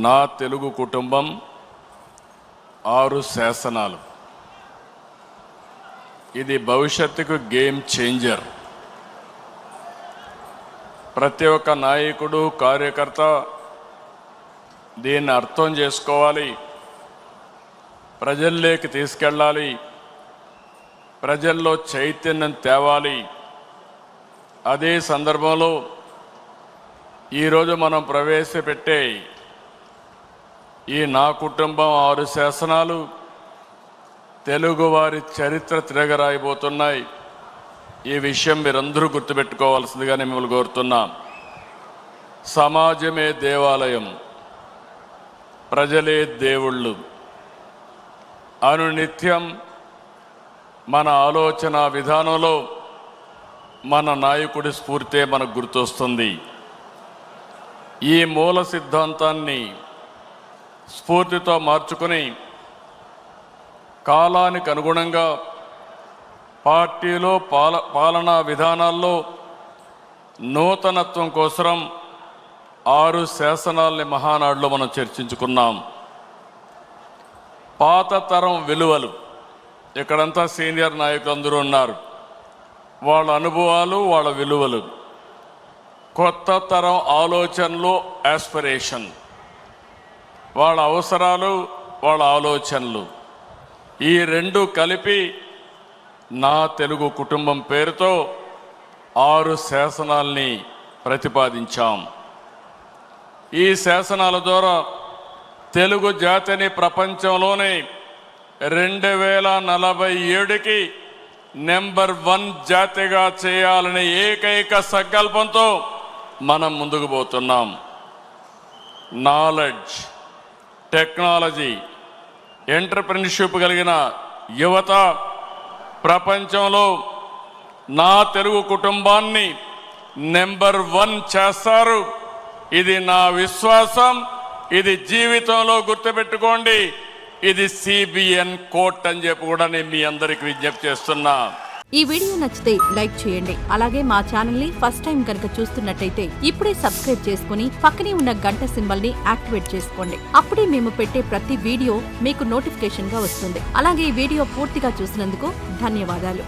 నా తెలుగు కుటుంబం 6 శాసనాలు. ఇది భవిష్యత్తుకు గేమ్ చేంజర్. ప్రతి ఒక్క నాయకుడు, కార్యకర్త దీన్ని అర్థం చేసుకోవాలి, ప్రజల్లోకి తీసుకెళ్ళాలి, ప్రజల్లో చైతన్యం తేవాలి. అదే సందర్భంలో ఈరోజు మనం ప్రవేశపెట్టే ఈ నా కుటుంబం 6 శాసనాలు తెలుగువారి చరిత్ర తిరగరాయబోతున్నాయి. ఈ విషయం మీరందరూ గుర్తుపెట్టుకోవాల్సిందిగా నేను మిమ్మల్ని కోరుతున్నాం. సమాజమే దేవాలయం, ప్రజలే దేవుళ్ళు. అనునిత్యం మన ఆలోచన విధానంలో మన నాయకుడి స్ఫూర్తే మనకు గుర్తొస్తుంది. ఈ మూల సిద్ధాంతాన్ని స్ఫూర్తితో మార్చుకుని కాలానికి అనుగుణంగా పార్టీలో పాలనా విధానాల్లో నూతనత్వం కోసం 6 శాసనాల్ని మహానాడులో మనం చర్చించుకున్నాం. పాత తరం విలువలు, ఇక్కడంతా సీనియర్ నాయకులు అందరూ ఉన్నారు, వాళ్ళ అనుభవాలు, వాళ్ళ విలువలు. కొత్త తరం ఆలోచనలు, ఆస్పిరేషన్, వాళ్ళ అవసరాలు, వాళ్ళ ఆలోచనలు, ఈ రెండు కలిపి నా తెలుగు కుటుంబం పేరుతో 6 శాసనాల్ని ప్రతిపాదించాం. ఈ శాసనాల ద్వారా తెలుగు జాతిని ప్రపంచంలోనే 2047కి నెంబర్ 1 జాతిగా చేయాలనే ఏకైక సంకల్పంతో మనం ముందుకు పోతున్నాం. నాలెడ్జ్, టెక్నాలజీ, ఎంటర్‌ప్రెన్యూర్‌షిప్ కలిగిన యువత ప్రపంచంలో నా తెలుగు కుటుంబాన్ని నెంబర్ 1 చేస్తారు. ఇది నా విశ్వాసం. ఇది జీవితంలో గుర్తుపెట్టుకోండి. ఇది సిబిఎన్ కోట్ అని చెప్పి కూడా నేను మీ అందరికి విజ్ఞప్తి చేస్తున్నా. ఈ వీడియో నచ్చితే లైక్ చేయండి. అలాగే మా ఛానల్ ని ఫస్ట్ టైం కనుక చూస్తున్నట్టయితే ఇప్పుడే సబ్స్క్రైబ్ చేసుకుని పక్కనే ఉన్న గంట సింబల్ ని యాక్టివేట్ చేసుకోండి. అప్పుడే మేము పెట్టే ప్రతి వీడియో మీకు నోటిఫికేషన్ గా వస్తుంది. అలాగే ఈ వీడియో పూర్తిగా చూసినందుకు ధన్యవాదాలు.